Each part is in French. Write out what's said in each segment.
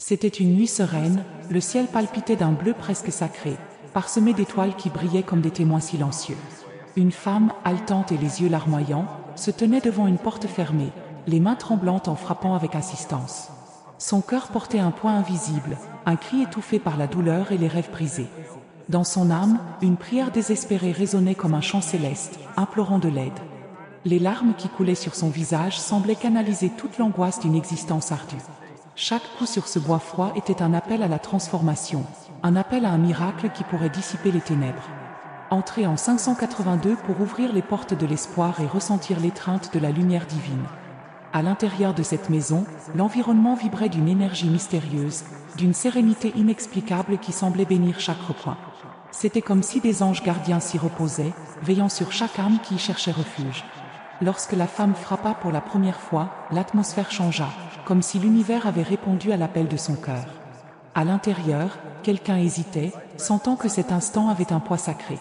C'était une nuit sereine, le ciel palpitait d'un bleu presque sacré, parsemé d'étoiles qui brillaient comme des témoins silencieux. Une femme, haletante et les yeux larmoyants, se tenait devant une porte fermée, les mains tremblantes en frappant avec insistance. Son cœur portait un poids invisible, un cri étouffé par la douleur et les rêves brisés. Dans son âme, une prière désespérée résonnait comme un chant céleste, implorant de l'aide. Les larmes qui coulaient sur son visage semblaient canaliser toute l'angoisse d'une existence ardue. Chaque coup sur ce bois froid était un appel à la transformation, un appel à un miracle qui pourrait dissiper les ténèbres. Entrer en 582 pour ouvrir les portes de l'espoir et ressentir l'étreinte de la lumière divine. À l'intérieur de cette maison, l'environnement vibrait d'une énergie mystérieuse, d'une sérénité inexplicable qui semblait bénir chaque recoin. C'était comme si des anges gardiens s'y reposaient, veillant sur chaque âme qui y cherchait refuge. Lorsque la femme frappa pour la première fois, l'atmosphère changea, comme si l'univers avait répondu à l'appel de son cœur. À l'intérieur, quelqu'un hésitait, sentant que cet instant avait un poids sacré.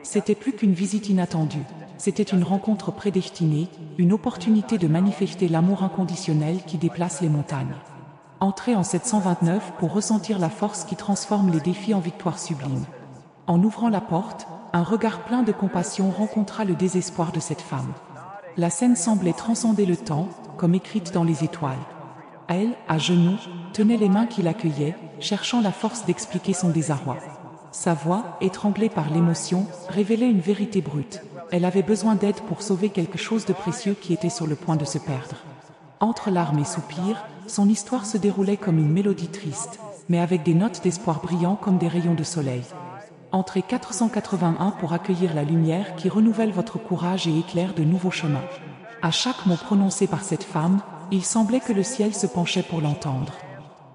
C'était plus qu'une visite inattendue, c'était une rencontre prédestinée, une opportunité de manifester l'amour inconditionnel qui déplace les montagnes. Entrez en 729 pour ressentir la force qui transforme les défis en victoires sublimes. En ouvrant la porte, un regard plein de compassion rencontra le désespoir de cette femme. La scène semblait transcender le temps, comme écrite dans les étoiles. Elle, à genoux, tenait les mains qui l'accueillaient, cherchant la force d'expliquer son désarroi. Sa voix, étranglée par l'émotion, révélait une vérité brute. Elle avait besoin d'aide pour sauver quelque chose de précieux qui était sur le point de se perdre. Entre larmes et soupirs, son histoire se déroulait comme une mélodie triste, mais avec des notes d'espoir brillants comme des rayons de soleil. Entrez 481 pour accueillir la lumière qui renouvelle votre courage et éclaire de nouveaux chemins. À chaque mot prononcé par cette femme, il semblait que le ciel se penchait pour l'entendre.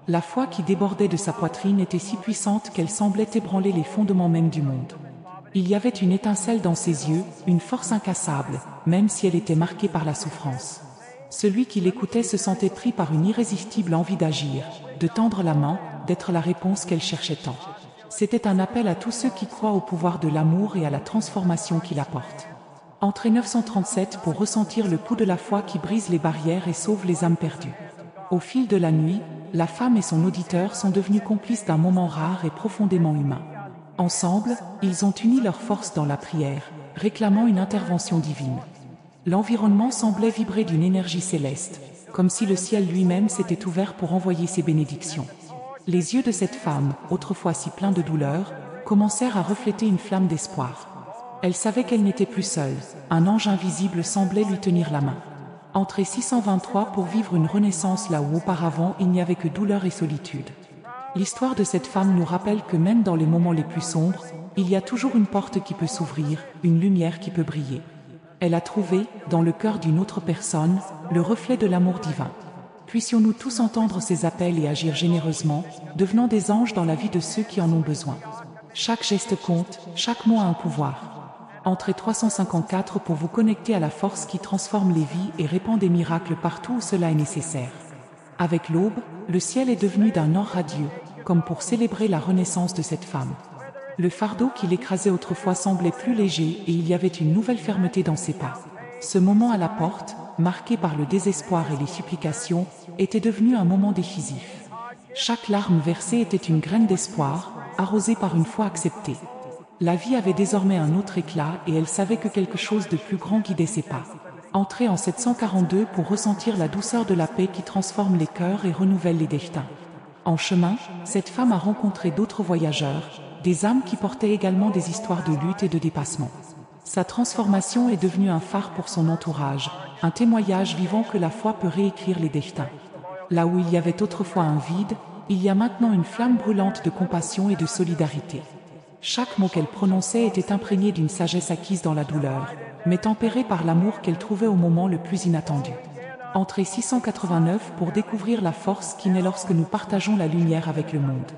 La foi qui débordait de sa poitrine était si puissante qu'elle semblait ébranler les fondements même du monde. Il y avait une étincelle dans ses yeux, une force incassable, même si elle était marquée par la souffrance. Celui qui l'écoutait se sentait pris par une irrésistible envie d'agir, de tendre la main, d'être la réponse qu'elle cherchait tant. C'était un appel à tous ceux qui croient au pouvoir de l'amour et à la transformation qu'il apporte. Entrez 937 pour ressentir le coup de la foi qui brise les barrières et sauve les âmes perdues. Au fil de la nuit, la femme et son auditeur sont devenus complices d'un moment rare et profondément humain. Ensemble, ils ont uni leurs forces dans la prière, réclamant une intervention divine. L'environnement semblait vibrer d'une énergie céleste, comme si le ciel lui-même s'était ouvert pour envoyer ses bénédictions. Les yeux de cette femme, autrefois si pleins de douleur, commencèrent à refléter une flamme d'espoir. Elle savait qu'elle n'était plus seule, un ange invisible semblait lui tenir la main. Entrez 623 pour vivre une renaissance là où auparavant il n'y avait que douleur et solitude. L'histoire de cette femme nous rappelle que même dans les moments les plus sombres, il y a toujours une porte qui peut s'ouvrir, une lumière qui peut briller. Elle a trouvé, dans le cœur d'une autre personne, le reflet de l'amour divin. Puissions-nous tous entendre ces appels et agir généreusement, devenant des anges dans la vie de ceux qui en ont besoin. Chaque geste compte, chaque mot a un pouvoir. Entrez 354 pour vous connecter à la force qui transforme les vies et répand des miracles partout où cela est nécessaire. Avec l'aube, le ciel est devenu d'un or radieux, comme pour célébrer la renaissance de cette femme. Le fardeau qui l'écrasait autrefois semblait plus léger et il y avait une nouvelle fermeté dans ses pas. Ce moment à la porte, marqué par le désespoir et les supplications, était devenu un moment décisif. Chaque larme versée était une graine d'espoir, arrosée par une foi acceptée. La vie avait désormais un autre éclat et elle savait que quelque chose de plus grand guidait ses pas. Entrez en 742 pour ressentir la douceur de la paix qui transforme les cœurs et renouvelle les destins. En chemin, cette femme a rencontré d'autres voyageurs, des âmes qui portaient également des histoires de lutte et de dépassement. Sa transformation est devenue un phare pour son entourage, un témoignage vivant que la foi peut réécrire les destins. Là où il y avait autrefois un vide, il y a maintenant une flamme brûlante de compassion et de solidarité. Chaque mot qu'elle prononçait était imprégné d'une sagesse acquise dans la douleur, mais tempérée par l'amour qu'elle trouvait au moment le plus inattendu. Entrez 689 pour découvrir la force qui naît lorsque nous partageons la lumière avec le monde.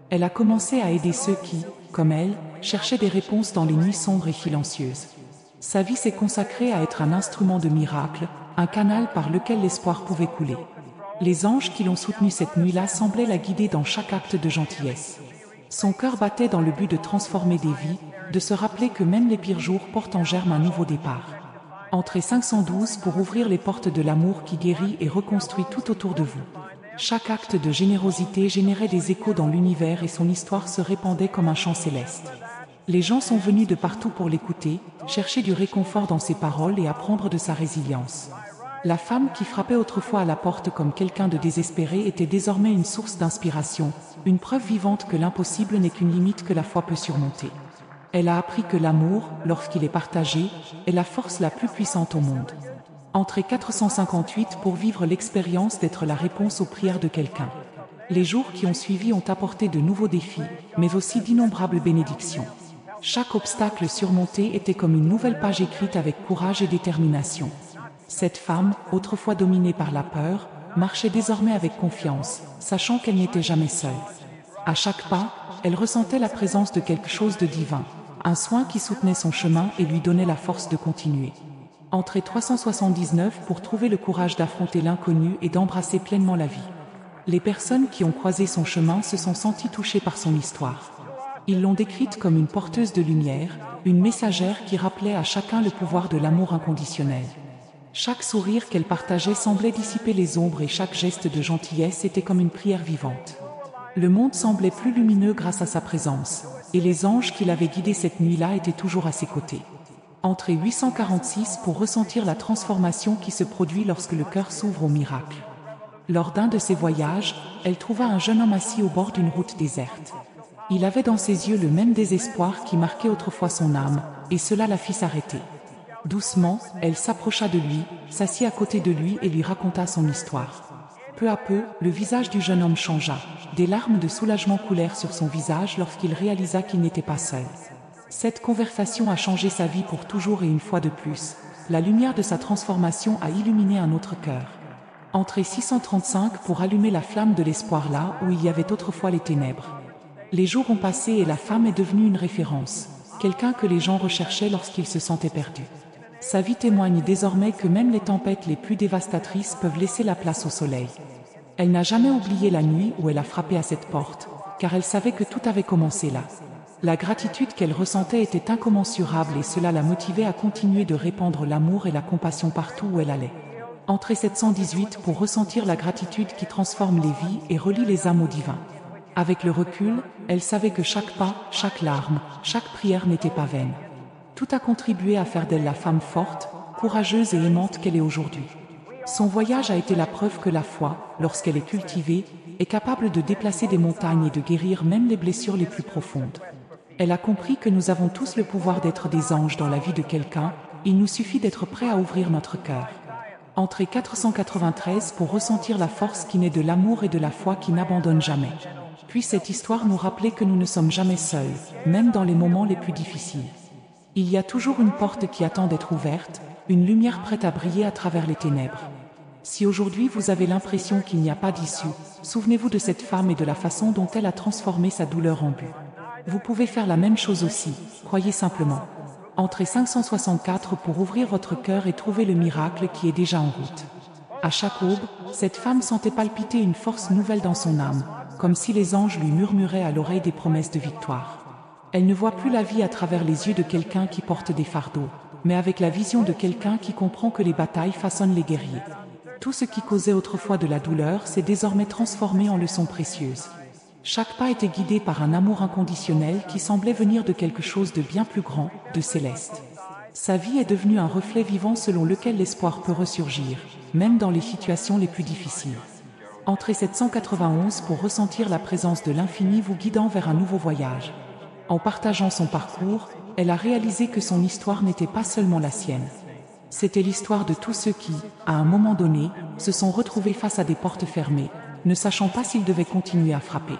Elle a commencé à aider ceux qui, comme elle, cherchaient des réponses dans les nuits sombres et silencieuses. Sa vie s'est consacrée à être un instrument de miracle, un canal par lequel l'espoir pouvait couler. Les anges qui l'ont soutenue cette nuit-là semblaient la guider dans chaque acte de gentillesse. Son cœur battait dans le but de transformer des vies, de se rappeler que même les pires jours portent en germe un nouveau départ. Entrez 512 pour ouvrir les portes de l'amour qui guérit et reconstruit tout autour de vous. Chaque acte de générosité générait des échos dans l'univers et son histoire se répandait comme un chant céleste. Les gens sont venus de partout pour l'écouter, chercher du réconfort dans ses paroles et apprendre de sa résilience. La femme qui frappait autrefois à la porte comme quelqu'un de désespéré était désormais une source d'inspiration, une preuve vivante que l'impossible n'est qu'une limite que la foi peut surmonter. Elle a appris que l'amour, lorsqu'il est partagé, est la force la plus puissante au monde. Entrée 458 pour vivre l'expérience d'être la réponse aux prières de quelqu'un. Les jours qui ont suivi ont apporté de nouveaux défis, mais aussi d'innombrables bénédictions. Chaque obstacle surmonté était comme une nouvelle page écrite avec courage et détermination. Cette femme, autrefois dominée par la peur, marchait désormais avec confiance, sachant qu'elle n'était jamais seule. À chaque pas, elle ressentait la présence de quelque chose de divin, un soin qui soutenait son chemin et lui donnait la force de continuer. Entrée 379 pour trouver le courage d'affronter l'inconnu et d'embrasser pleinement la vie. Les personnes qui ont croisé son chemin se sont senties touchées par son histoire. Ils l'ont décrite comme une porteuse de lumière, une messagère qui rappelait à chacun le pouvoir de l'amour inconditionnel. Chaque sourire qu'elle partageait semblait dissiper les ombres et chaque geste de gentillesse était comme une prière vivante. Le monde semblait plus lumineux grâce à sa présence, et les anges qui l'avaient guidée cette nuit-là étaient toujours à ses côtés. Entrée 846 pour ressentir la transformation qui se produit lorsque le cœur s'ouvre au miracle. Lors d'un de ses voyages, elle trouva un jeune homme assis au bord d'une route déserte. Il avait dans ses yeux le même désespoir qui marquait autrefois son âme, et cela la fit s'arrêter. Doucement, elle s'approcha de lui, s'assit à côté de lui et lui raconta son histoire. Peu à peu, le visage du jeune homme changea. Des larmes de soulagement coulèrent sur son visage lorsqu'il réalisa qu'il n'était pas seul. Cette conversation a changé sa vie pour toujours et une fois de plus, la lumière de sa transformation a illuminé un autre cœur. Entrée 635 pour allumer la flamme de l'espoir là où il y avait autrefois les ténèbres. Les jours ont passé et la femme est devenue une référence, quelqu'un que les gens recherchaient lorsqu'ils se sentaient perdus. Sa vie témoigne désormais que même les tempêtes les plus dévastatrices peuvent laisser la place au soleil. Elle n'a jamais oublié la nuit où elle a frappé à cette porte, car elle savait que tout avait commencé là. La gratitude qu'elle ressentait était incommensurable et cela la motivait à continuer de répandre l'amour et la compassion partout où elle allait. Entrée 718 pour ressentir la gratitude qui transforme les vies et relie les âmes au divin. Avec le recul, elle savait que chaque pas, chaque larme, chaque prière n'était pas vaine. Tout a contribué à faire d'elle la femme forte, courageuse et aimante qu'elle est aujourd'hui. Son voyage a été la preuve que la foi, lorsqu'elle est cultivée, est capable de déplacer des montagnes et de guérir même les blessures les plus profondes. Elle a compris que nous avons tous le pouvoir d'être des anges dans la vie de quelqu'un, il nous suffit d'être prêt à ouvrir notre cœur. Entrée 493 pour ressentir la force qui naît de l'amour et de la foi qui n'abandonne jamais. Puis cette histoire nous rappelait que nous ne sommes jamais seuls, même dans les moments les plus difficiles. Il y a toujours une porte qui attend d'être ouverte, une lumière prête à briller à travers les ténèbres. Si aujourd'hui vous avez l'impression qu'il n'y a pas d'issue, souvenez-vous de cette femme et de la façon dont elle a transformé sa douleur en but. Vous pouvez faire la même chose aussi, croyez simplement. Entrez 564 pour ouvrir votre cœur et trouver le miracle qui est déjà en route. À chaque aube, cette femme sentait palpiter une force nouvelle dans son âme, comme si les anges lui murmuraient à l'oreille des promesses de victoire. Elle ne voit plus la vie à travers les yeux de quelqu'un qui porte des fardeaux, mais avec la vision de quelqu'un qui comprend que les batailles façonnent les guerriers. Tout ce qui causait autrefois de la douleur s'est désormais transformé en leçons précieuses. Chaque pas était guidé par un amour inconditionnel qui semblait venir de quelque chose de bien plus grand, de céleste. Sa vie est devenue un reflet vivant selon lequel l'espoir peut ressurgir, même dans les situations les plus difficiles. Entrée 791 pour ressentir la présence de l'infini vous guidant vers un nouveau voyage. En partageant son parcours, elle a réalisé que son histoire n'était pas seulement la sienne. C'était l'histoire de tous ceux qui, à un moment donné, se sont retrouvés face à des portes fermées, ne sachant pas s'ils devaient continuer à frapper.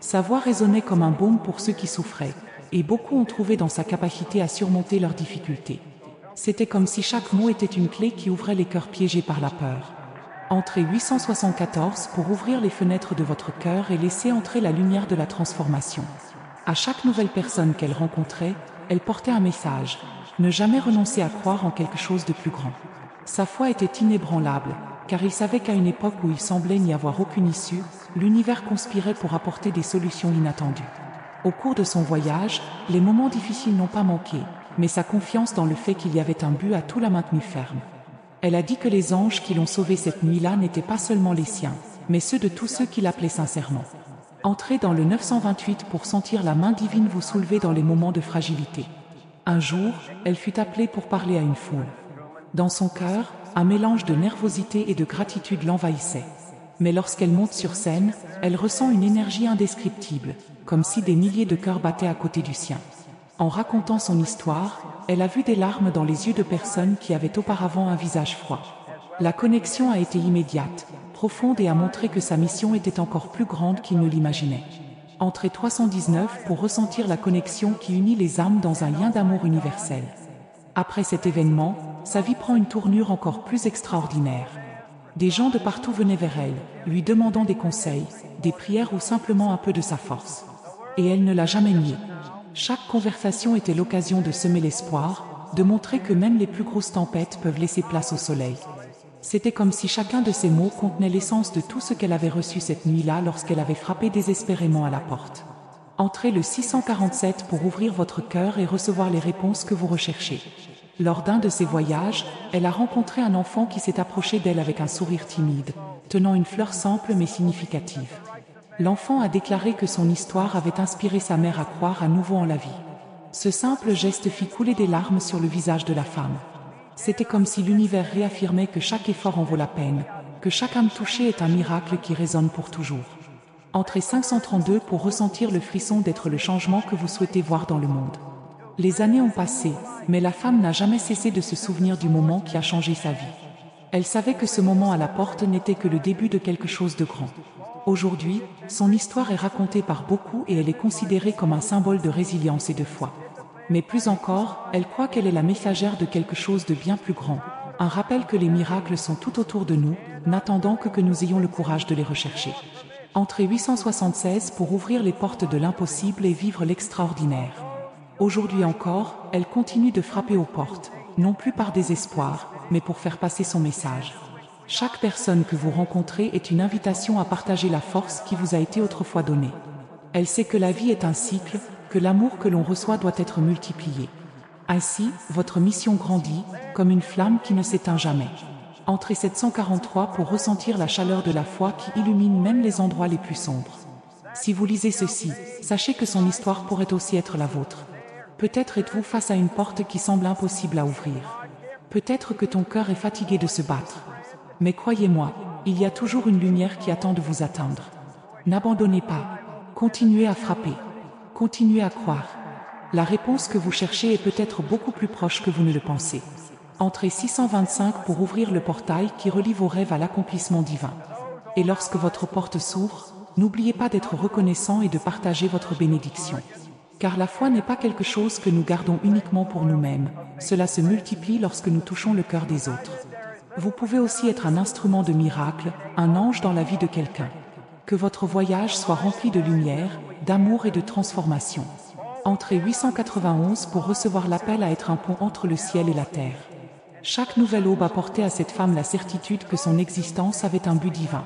Sa voix résonnait comme un baume pour ceux qui souffraient, et beaucoup ont trouvé dans sa capacité à surmonter leurs difficultés. C'était comme si chaque mot était une clé qui ouvrait les cœurs piégés par la peur. Entrez 874 pour ouvrir les fenêtres de votre cœur et laisser entrer la lumière de la transformation. À chaque nouvelle personne qu'elle rencontrait, elle portait un message, ne jamais renoncer à croire en quelque chose de plus grand. Sa foi était inébranlable, car il savait qu'à une époque où il semblait n'y avoir aucune issue, l'univers conspirait pour apporter des solutions inattendues. Au cours de son voyage, les moments difficiles n'ont pas manqué, mais sa confiance dans le fait qu'il y avait un but a tout la maintenue ferme. Elle a dit que les anges qui l'ont sauvée cette nuit-là n'étaient pas seulement les siens, mais ceux de tous ceux qui l'appelaient sincèrement. Entrez dans le 928 pour sentir la main divine vous soulever dans les moments de fragilité. Un jour, elle fut appelée pour parler à une foule. Dans son cœur, un mélange de nervosité et de gratitude l'envahissait. Mais lorsqu'elle monte sur scène, elle ressent une énergie indescriptible, comme si des milliers de cœurs battaient à côté du sien. En racontant son histoire, elle a vu des larmes dans les yeux de personnes qui avaient auparavant un visage froid. La connexion a été immédiate, profonde et a montré que sa mission était encore plus grande qu'il ne l'imaginait. Entrez 319 pour ressentir la connexion qui unit les âmes dans un lien d'amour universel. Après cet événement, sa vie prend une tournure encore plus extraordinaire. Des gens de partout venaient vers elle, lui demandant des conseils, des prières ou simplement un peu de sa force. Et elle ne l'a jamais nié. Chaque conversation était l'occasion de semer l'espoir, de montrer que même les plus grosses tempêtes peuvent laisser place au soleil. C'était comme si chacun de ces mots contenait l'essence de tout ce qu'elle avait reçu cette nuit-là lorsqu'elle avait frappé désespérément à la porte. Entrez le 647 pour ouvrir votre cœur et recevoir les réponses que vous recherchez. Lors d'un de ses voyages, elle a rencontré un enfant qui s'est approché d'elle avec un sourire timide, tenant une fleur simple mais significative. L'enfant a déclaré que son histoire avait inspiré sa mère à croire à nouveau en la vie. Ce simple geste fit couler des larmes sur le visage de la femme. C'était comme si l'univers réaffirmait que chaque effort en vaut la peine, que chaque âme touchée est un miracle qui résonne pour toujours. Entrez 532 pour ressentir le frisson d'être le changement que vous souhaitez voir dans le monde. Les années ont passé, mais la femme n'a jamais cessé de se souvenir du moment qui a changé sa vie. Elle savait que ce moment à la porte n'était que le début de quelque chose de grand. Aujourd'hui, son histoire est racontée par beaucoup et elle est considérée comme un symbole de résilience et de foi. Mais plus encore, elle croit qu'elle est la messagère de quelque chose de bien plus grand. Un rappel que les miracles sont tout autour de nous, n'attendant que nous ayons le courage de les rechercher. Entrez 876 pour ouvrir les portes de l'impossible et vivre l'extraordinaire. Aujourd'hui encore, elle continue de frapper aux portes, non plus par désespoir, mais pour faire passer son message. Chaque personne que vous rencontrez est une invitation à partager la force qui vous a été autrefois donnée. Elle sait que la vie est un cycle, que l'amour que l'on reçoit doit être multiplié. Ainsi, votre mission grandit, comme une flamme qui ne s'éteint jamais. Entrez 743 pour ressentir la chaleur de la foi qui illumine même les endroits les plus sombres. Si vous lisez ceci, sachez que son histoire pourrait aussi être la vôtre. Peut-être êtes-vous face à une porte qui semble impossible à ouvrir. Peut-être que ton cœur est fatigué de se battre. Mais croyez-moi, il y a toujours une lumière qui attend de vous atteindre. N'abandonnez pas. Continuez à frapper. Continuez à croire. La réponse que vous cherchez est peut-être beaucoup plus proche que vous ne le pensez. Entrez 625 pour ouvrir le portail qui relie vos rêves à l'accomplissement divin. Et lorsque votre porte s'ouvre, n'oubliez pas d'être reconnaissant et de partager votre bénédiction. Car la foi n'est pas quelque chose que nous gardons uniquement pour nous-mêmes. Cela se multiplie lorsque nous touchons le cœur des autres. Vous pouvez aussi être un instrument de miracle, un ange dans la vie de quelqu'un. Que votre voyage soit rempli de lumière, d'amour et de transformation. Entrez 891 pour recevoir l'appel à être un pont entre le ciel et la terre. Chaque nouvelle aube apportait à cette femme la certitude que son existence avait un but divin.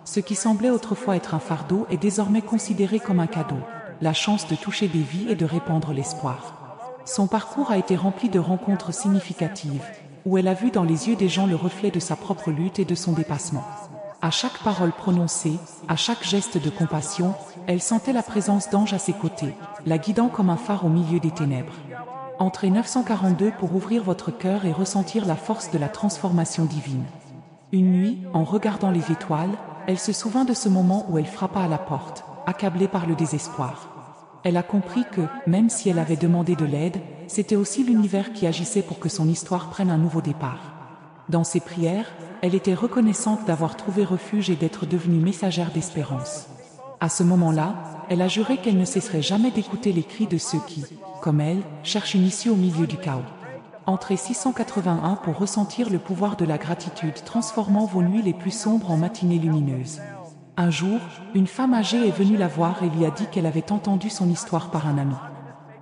Ce qui semblait autrefois être un fardeau est désormais considéré comme un cadeau, la chance de toucher des vies et de répandre l'espoir. Son parcours a été rempli de rencontres significatives, où elle a vu dans les yeux des gens le reflet de sa propre lutte et de son dépassement. À chaque parole prononcée, à chaque geste de compassion, elle sentait la présence d'anges à ses côtés, la guidant comme un phare au milieu des ténèbres. Entrez 942 pour ouvrir votre cœur et ressentir la force de la transformation divine. Une nuit, en regardant les étoiles, elle se souvint de ce moment où elle frappa à la porte, accablée par le désespoir. Elle a compris que, même si elle avait demandé de l'aide, c'était aussi l'univers qui agissait pour que son histoire prenne un nouveau départ. Dans ses prières, elle était reconnaissante d'avoir trouvé refuge et d'être devenue messagère d'espérance. À ce moment-là, elle a juré qu'elle ne cesserait jamais d'écouter les cris de ceux qui, comme elle, cherchent une issue au milieu du chaos. Entrez 681 pour ressentir le pouvoir de la gratitude transformant vos nuits les plus sombres en matinées lumineuses. Un jour, une femme âgée est venue la voir et lui a dit qu'elle avait entendu son histoire par un ami.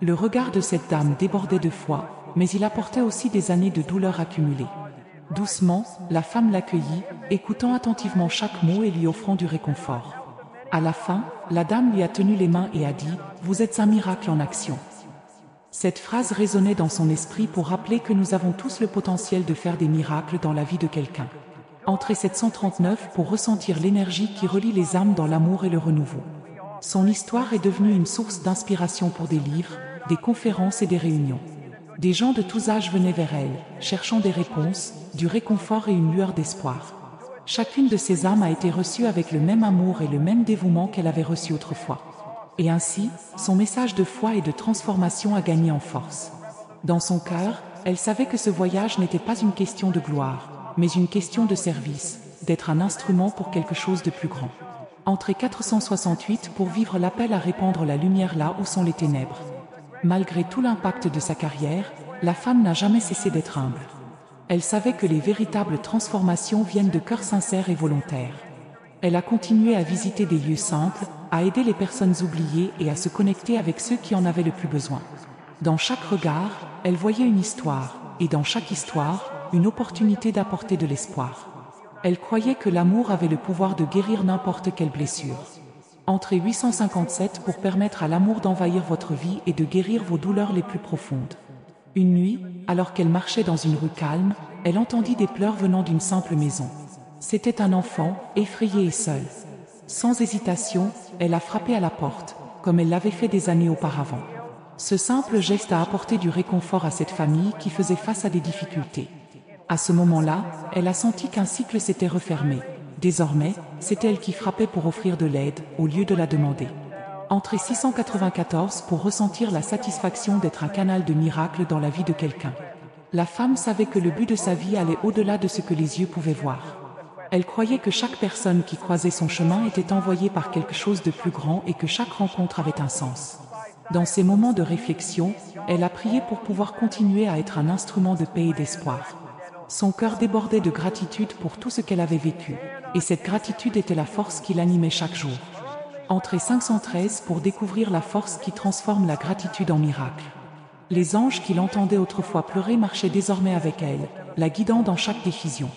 Le regard de cette dame débordait de foi, mais il apportait aussi des années de douleur accumulées. Doucement, la femme l'accueillit, écoutant attentivement chaque mot et lui offrant du réconfort. À la fin, la dame lui a tenu les mains et a dit « Vous êtes un miracle en action ». Cette phrase résonnait dans son esprit pour rappeler que nous avons tous le potentiel de faire des miracles dans la vie de quelqu'un. Entrée 739 pour ressentir l'énergie qui relie les âmes dans l'amour et le renouveau. Son histoire est devenue une source d'inspiration pour des livres, des conférences et des réunions. Des gens de tous âges venaient vers elle, cherchant des réponses, du réconfort et une lueur d'espoir. Chacune de ces âmes a été reçue avec le même amour et le même dévouement qu'elle avait reçu autrefois. Et ainsi, son message de foi et de transformation a gagné en force. Dans son cœur, elle savait que ce voyage n'était pas une question de gloire, mais une question de service, d'être un instrument pour quelque chose de plus grand. Entrée 468 pour vivre l'appel à répandre la lumière là où sont les ténèbres. Malgré tout l'impact de sa carrière, la femme n'a jamais cessé d'être humble. Elle savait que les véritables transformations viennent de cœurs sincères et volontaires. Elle a continué à visiter des lieux simples, à aider les personnes oubliées et à se connecter avec ceux qui en avaient le plus besoin. Dans chaque regard, elle voyait une histoire, et dans chaque histoire, une opportunité d'apporter de l'espoir. Elle croyait que l'amour avait le pouvoir de guérir n'importe quelle blessure. Entrée 857 pour permettre à l'amour d'envahir votre vie et de guérir vos douleurs les plus profondes. Une nuit, alors qu'elle marchait dans une rue calme, elle entendit des pleurs venant d'une simple maison. C'était un enfant, effrayé et seul. Sans hésitation, elle a frappé à la porte, comme elle l'avait fait des années auparavant. Ce simple geste a apporté du réconfort à cette famille qui faisait face à des difficultés. À ce moment-là, elle a senti qu'un cycle s'était refermé. Désormais, c'est elle qui frappait pour offrir de l'aide, au lieu de la demander. Entrée 694 pour ressentir la satisfaction d'être un canal de miracle dans la vie de quelqu'un. La femme savait que le but de sa vie allait au-delà de ce que les yeux pouvaient voir. Elle croyait que chaque personne qui croisait son chemin était envoyée par quelque chose de plus grand et que chaque rencontre avait un sens. Dans ces moments de réflexion, elle a prié pour pouvoir continuer à être un instrument de paix et d'espoir. Son cœur débordait de gratitude pour tout ce qu'elle avait vécu, et cette gratitude était la force qui l'animait chaque jour. Entrée 513 pour découvrir la force qui transforme la gratitude en miracle. Les anges qui l'entendaient autrefois pleurer marchaient désormais avec elle, la guidant dans chaque décision.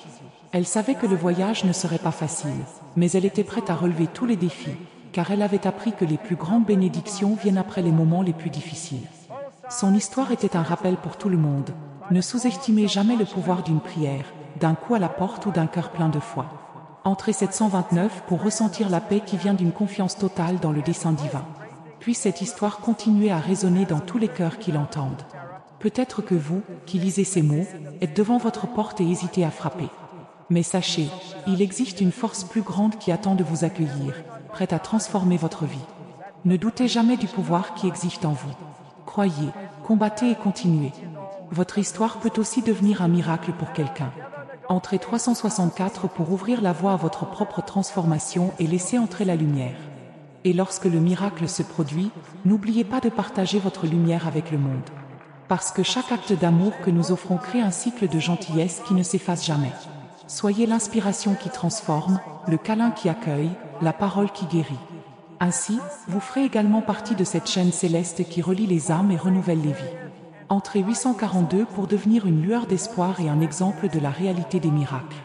Elle savait que le voyage ne serait pas facile, mais elle était prête à relever tous les défis, car elle avait appris que les plus grandes bénédictions viennent après les moments les plus difficiles. Son histoire était un rappel pour tout le monde. Ne sous-estimez jamais le pouvoir d'une prière, d'un coup à la porte ou d'un cœur plein de foi. Entrée 729 pour ressentir la paix qui vient d'une confiance totale dans le dessein divin. Puis cette histoire continuer à résonner dans tous les cœurs qui l'entendent. Peut-être que vous, qui lisez ces mots, êtes devant votre porte et hésitez à frapper. Mais sachez, il existe une force plus grande qui attend de vous accueillir, prête à transformer votre vie. Ne doutez jamais du pouvoir qui existe en vous. Croyez, combattez et continuez. Votre histoire peut aussi devenir un miracle pour quelqu'un. Entrez 364 pour ouvrir la voie à votre propre transformation et laisser entrer la lumière. Et lorsque le miracle se produit, n'oubliez pas de partager votre lumière avec le monde. Parce que chaque acte d'amour que nous offrons crée un cycle de gentillesse qui ne s'efface jamais. Soyez l'inspiration qui transforme, le câlin qui accueille, la parole qui guérit. Ainsi, vous ferez également partie de cette chaîne céleste qui relie les âmes et renouvelle les vies. Entrée 842 pour devenir une lueur d'espoir et un exemple de la réalité des miracles.